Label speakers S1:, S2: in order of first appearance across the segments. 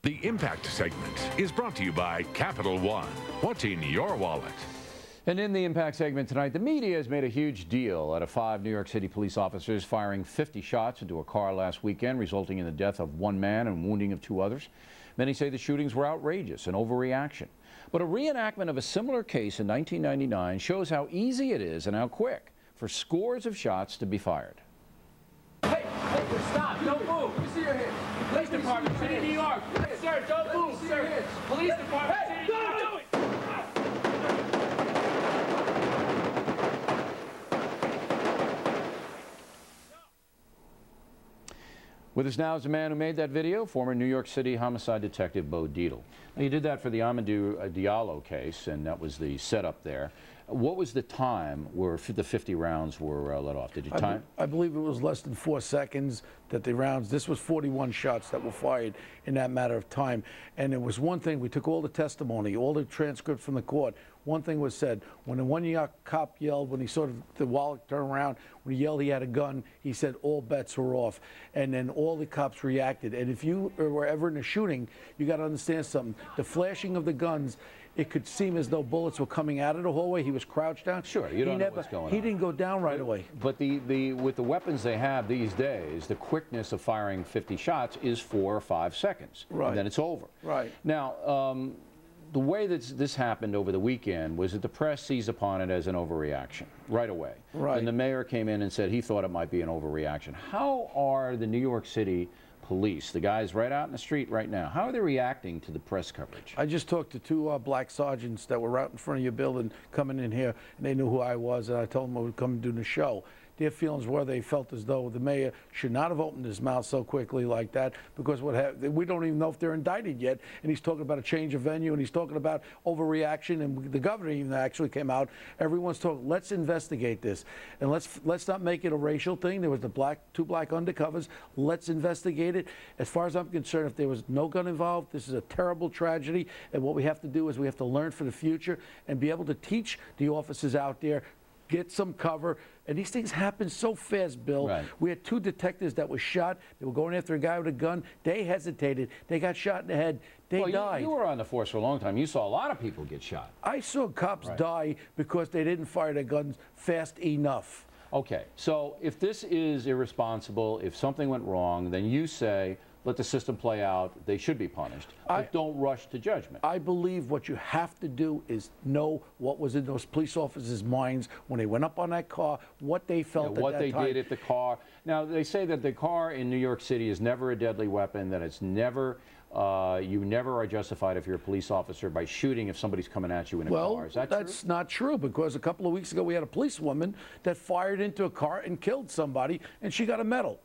S1: The Impact segment is brought to you by Capital One. What's in your wallet?
S2: And in the Impact segment tonight, the media has made a huge deal out of 5 New York City police officers firing 50 shots into a car last weekend, resulting in the death of 1 man and wounding of 2 others. Many say the shootings were outrageous and overreaction. But a reenactment of a similar case in 1999 shows how easy it is and how quick for scores of shots to be fired.
S3: Hey, stop, don't move. Let me see your hands. Police Department, City of New York. Sir, don't move, sir. Police Department, City of New York.
S2: With us now is the man who made that video, former New York City homicide detective Bo Dietl. Now, you did that for the Amadou Diallo case, and that was the setup there. What was the time where the 50 rounds were let off? Did you time?
S4: I believe it was less than 4 seconds that the rounds, this was 41 shots that were fired in that matter of time. And it was one thing, we took all the testimony, all the transcript from the court. One thing was said, when the one cop yelled, when he saw the wallet turn around, when he yelled he had a gun, he said all bets were off. And then all the cops reacted. And if you were ever in a shooting, you got to understand something. The flashing of the guns, it could seem as though bullets were coming out of the hallway. He was crouched down.
S2: Sure, you don't know what's going on.
S4: He didn't go down right away.
S2: But with the weapons they have these days, the quickness of firing 50 shots is 4 or 5 seconds.
S4: Right.
S2: And then it's over.
S4: Right.
S2: Now, the way that this happened over the weekend was that the press seized upon it as an overreaction right away.
S4: Right.
S2: And the mayor came in and said he thought it might be an overreaction. How are the New York City police, the guys right out in the street right now, how are they reacting to the press coverage?
S4: I just talked to 2 black sergeants that were out in front of your building coming in here, and they knew who I was, and I told them I would come and do the show. Their feelings were they felt as though the mayor should not have opened his mouth so quickly like that, because we don't even know if they're indicted yet, and he's talking about a change of venue, and he's talking about overreaction, and the governor even actually came out. Everyone's talking, let's investigate this, and let's not make it a racial thing. There was the 2 black undercovers. Let's investigate it. As far as I'm concerned, if there was no gun involved, this is a terrible tragedy, and what we have to do is we have to learn for the future and be able to teach the officers out there, get some cover. And these things happen so fast, Bill.
S2: Right.
S4: We had 2 detectives that were shot. They were going after a guy with a gun. They hesitated. They got shot in the head. They died.
S2: You were on the force for a long time. You saw a lot of people get shot.
S4: I saw cops die because they didn't fire their guns fast enough.
S2: Okay, so if this is irresponsible, if something went wrong, then you say, let the system play out. They should be punished. But don't rush to judgment.
S4: I believe what you have to do is know what was in those police officers' minds when they went up on that car, what they felt at that time.
S2: What they did at the car. Now, they say that the car in New York City is never a deadly weapon, that it's never, you never are justified if you're a police officer by shooting if somebody's coming at you in a car. Is that true?
S4: That's not true, because a couple of weeks ago we had a policewoman that fired into a car and killed somebody, and she got a medal.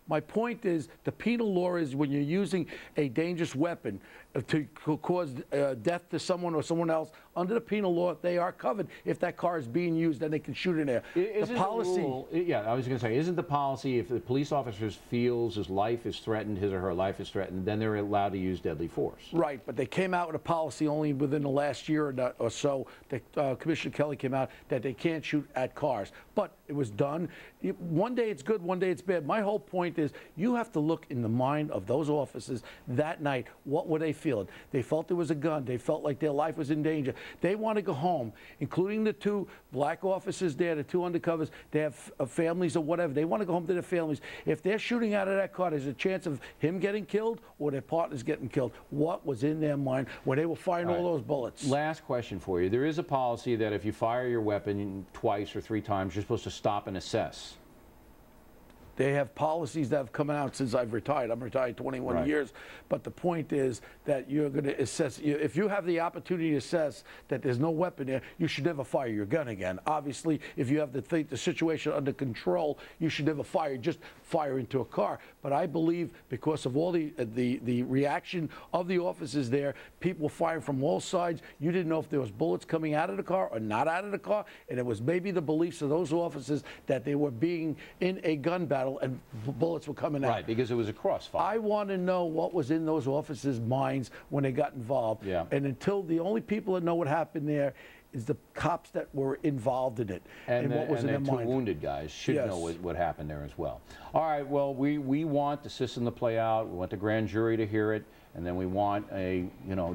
S4: My point is, the penal law is when you're using a dangerous weapon to cause death to someone or someone else, under the penal law, they are covered. If that car is being used, then they can shoot in there.
S2: Isn't the policy, yeah, I was going to say, isn't the policy if the police officer feels his life is threatened, his or her life is threatened, then they're allowed to use deadly force? Right,
S4: but they came out with a policy only within the last year or so. Commissioner Kelly came out that they can't shoot at cars. But it was done. One day it's good, one day it's bad. My whole point is you have to look in the mind of those officers that night. What were they feeling? They felt there was a gun. They felt like their life was in danger. They want to go home, including the 2 black officers there, the 2 undercovers. They have families or whatever. They want to go home to their families. If they're shooting out of that car, there's a chance of him getting killed or their partners getting killed. What was in their mind when they were firing all those bullets?
S2: Last question for you. There is a policy that if you fire your weapon twice or 3 times, you're supposed to stop and assess.
S4: They have policies that have come out since I've retired. I'm retired 21 years. But the point is that you're going to assess. If you have the opportunity to assess that there's no weapon there, you should never fire your gun again. Obviously, if you have the situation under control, you should never just fire into a car. But I believe because of all the reaction of the officers there, people firing from all sides. You didn't know if there was bullets coming out of the car or not out of the car. And it was maybe the beliefs of those officers that they were being in a gun battle and bullets were coming out.
S2: Right, because it was a crossfire.
S4: I want to know what was in those officers' minds when they got involved.
S2: Yeah.
S4: And until the only people that know what happened there is the cops that were involved in it and what was in their mind.
S2: And two wounded guys should know what happened there as well. All right, well, we want the system to play out. We want the grand jury to hear it, and then we want a,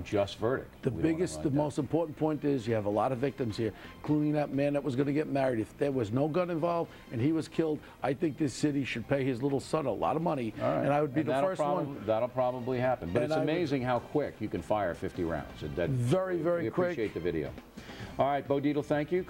S2: just verdict.
S4: The most important point is you have a lot of victims here, including that man that was going to get married. If there was no gun involved and he was killed, I think this city should pay his little son a lot of money, and I would be the first one.
S2: That'll probably happen, but it's amazing how quick you can fire 50 rounds.
S4: Very, very quick.
S2: We appreciate the video. All right, Bo Dietl, thank you.